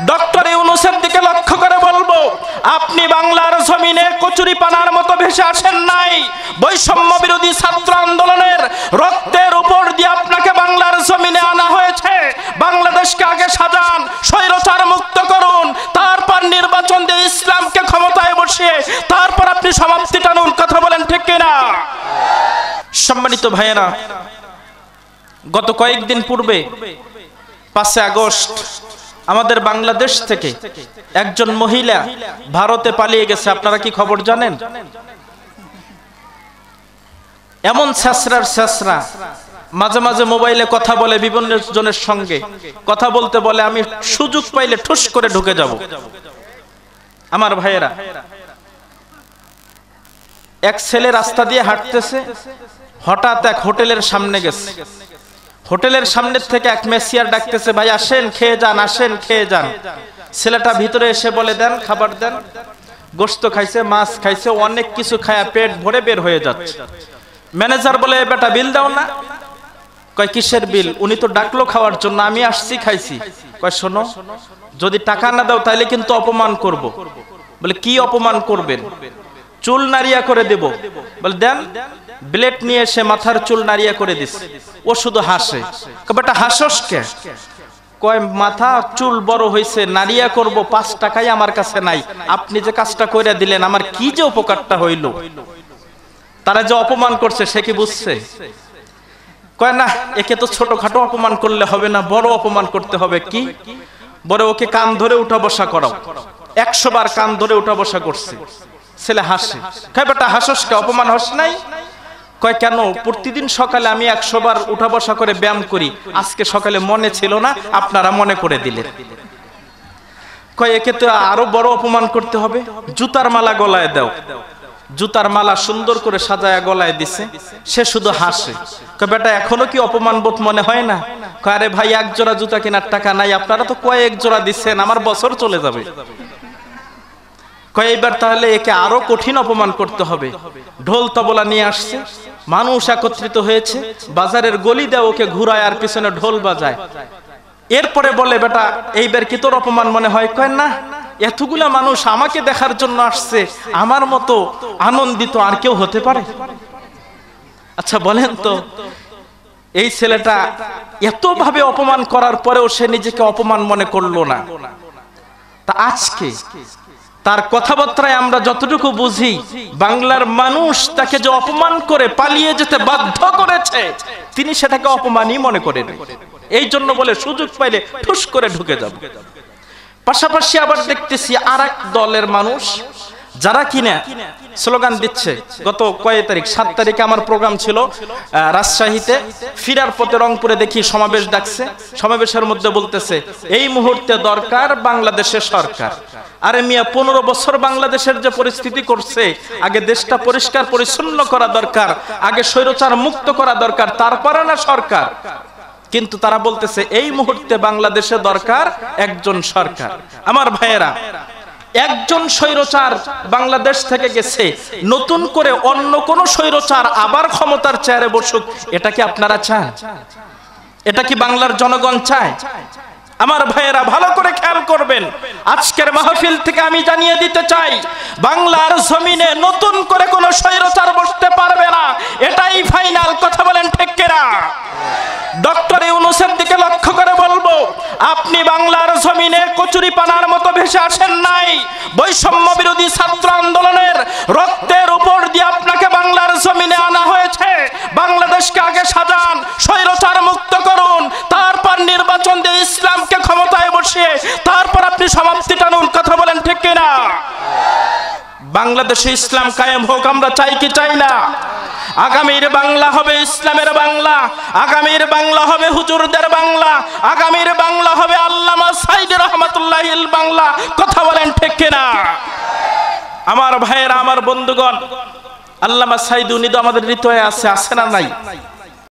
Doctor ইউনূসের দিকে লক্ষ্য করে বলবো, আপনি বাংলার জমিনে কচুরি পানার মতো ভেসে আসেন নাই। বৈষম্য বিরোধী ছাত্র আন্দোলনের রক্তের উপর দিয়ে আপনাকে বাংলার জমিনে আনা হয়েছে। বাংলাদেশকে আগে সাজান, স্বৈরাচার মুক্ত করুন, তারপর নির্বাচন দিয়ে ইসলামকে ক্ষমতায় বসিয়ে তারপর আপনি সমাপ্তি টানুন। কথা বলেন ঠিক কিনা? সম্মানিত ভাইয়েরা, গত কয়েকদিন পূর্বে 5 আগস্ট আমাদের বাংলাদেশ থেকে একজন মহিলা ভারতে পালিয়ে গেছে। আপনারা কি খবর জানেন? এমন ছেঁচড়ার ছেঁচড়া, মাঝে মাঝে মোবাইলে কথা বলে, বিভিন্ন জনের সঙ্গে কথা বলতে বলে আমি সুযোগ পাইলে ঠুস করে ঢুকে যাব। আমার ভাইয়েরা, এক ছেলে রাস্তা দিয়ে হাঁটতেছে, হঠাৎ এক হোটেলের সামনে গেছে। হোটেলের সামনে থেকে এক মেসিয়ার ডাকতেছে, ভাই আসেন খেয়ে যান, আসেন খেয়ে যান। ছেলেটা ভিতরে এসে বলে, দেন খাবার দেন। গোশত খাইছে, মাছ খাইছে, অনেক কিছু খায়া পেট ভরে বের হয়ে যাচ্ছে। ম্যানেজার বলে, বেটা বিল দাও না। কয় কিসের বিল? উনি তো ডাকলো খাওয়ার জন্য, আমি আসছি খাইছি। কয় শোনো, যদি টাকা না দাও তাহলে কিন্তু অপমান করব। বলে কি অপমান করবেন? চুল নাড়িয়া করে দেব। বলে দেন। ব্লেড নিয়ে এসে মাথার চুল নাড়িয়া করে দিস। ও শুধু হাসে। বেটা হাসস কে? কয় মাথা চুল বড় হইছে, নাড়িয়া করব, 5 টাকাই আমার কাছে নাই। আপনি যে কাজটা কইরা দিলেন, আমার কি যে উপকারটা হইল। তারা যে অপমান করছে সে কি বুঝছে? কয় না, একে তো ছোটখাটো অপমান করলে হবে না, বড় অপমান করতে হবে। কি? বড় ওকে কান ধরে উঠা বসা করাও। 100 বার কান ধরে উঠা বসা করছে। ছেলে হাসে। কয় বেটা হাসস কে? অপমান হস নাই? কয় কেন? প্রতিদিন সকালে আমি 100 বার উঠা বসা করে ব্যায়াম করি, আজকে সকালে মনে ছিল না, আপনারা মনে করে দিলেন। কয় একে তো আরো বড় অপমান করতে হবে, জুতার মালা গলায় দাও। জুতার মালা সুন্দর করে সাজায়া গলায় দিছে। সে শুধু হাসে। কয় বেটা এখনো কি অপমান বোধ মনে হয় না? কয় আরে ভাই, 1 জোড়া জুতা কেনার টাকা নাই, আপনারা তো কয়েক জোড়া দিচ্ছেন, আমার বছর চলে যাবে। কয় এইবার তাহলে একে আরো কঠিন অপমান করতে হবে। ঢোল তবলা নিয়ে আসছে, মানুষ একত্রিত হয়েছে, বাজারের গলি দেয় ওকে ঘুরায় আর পিছনে ঢোল বাজায়। এরপরে বলে, বেটা এইবার কি তোর অপমান মনে হয়? কয় না, এতগুলা মানুষ আমাকে দেখার জন্য আসছে, আমার মতো আনন্দিত আর কেউ হতে পারে? আচ্ছা বলেন তো, এই ছেলেটা এত ভাবে অপমান করার পরেও সে নিজেকে অপমান মনে করলো না। তা আজকে তার কথাবার্তায় আমরা যতটুকু বুঝি, বাংলার মানুষ তাকে যে অপমান করে পালিয়ে যেতে বাধ্য করেছে, তিনি সেটাকে অপমানই মনে করেন। এই জন্য বলে সুযোগ পাইলে ঠুস করে ঢুকে যাব। পাশাপাশি আবার দেখতেছি আরেক দলের মানুষ, যারা কিনা স্লোগান দিচ্ছে। গত কয় তারিখ? 7 তারিখে আমার প্রোগ্রাম ছিল রাজশাহীতে। ফিরার পথে রংপুরে দেখি সমাবেশ ডাকছে। সমাবেশের মধ্যে বলতেছে, এই মুহূর্তে দরকার বাংলাদেশের সরকার। আরে মিয়া, 15 বছর বাংলাদেশের যে পরিস্থিতি করছে, আগে দেশটা পরিষ্কার পরিচ্ছন্ন করা দরকার, আগে স্বৈরাচার মুক্ত করা দরকার, তারপরে না সরকার। কিন্তু তারা বলতেছে এই মুহূর্তে বাংলাদেশে দরকার একজন সরকার। আমার ভাইয়েরা, একজন স্বৈরাচার বাংলাদেশ থেকে গেছে, নতুন করে অন্য কোন স্বৈরাচার আবার ক্ষমতার চেয়ারে বসুক, এটা কি আপনারা চান? এটা কি বাংলার জনগণ চায়? আমার ভাইয়েরা ভালো করে খেয়াল করবেন, আজকের মাহফিল থেকে আমি জানিয়ে দিতে চাই, বাংলার জমিনে নতুন করে কোন স্বৈরাচার বসতে পারবে না, এটাই ফাইনাল। কথা বলেন ঠিক কিনা? ডক্টর ইউনূসের দিকে লক্ষ্য করে বলবো, আপনি বাংলার জমিনে কচুরি পানার মতো ভেসে আসেন নাই। বৈষম্য বিরোধী ছাত্র আন্দোলনের রক্তের উপর দিয়ে আপনাকে বাংলার জমিনে আনা হয়েছে। বাংলাদেশকে আগে সাজান, স্বৈরাচার মুক্ত করুন, তারপর নির্বাচন দিয়ে ইসলামকে ক্ষমতায় বসিয়ে তারপর আপনি সমাপ্তি টানুন। কথা বলেন ঠিক কিনা? বাংলাদেশে ইসলাম কায়েম হোক, আমরা চাই কি চাই না? আগামীর বাংলা হবে ইসলামের বাংলা, আগামীর বাংলা হবে হুজুরদের বাংলা, আগামীর বাংলা হবে আল্লামা সাইদি রহমাতুল্লাহিল বাংলা। কথা বলেন ঠিক কিনা? আমার ভাইয়েরা, আমার বন্ধুগণ, আল্লামা সাইদি উনি তো আমাদের হৃদয়ে আছে, আছে না নাই?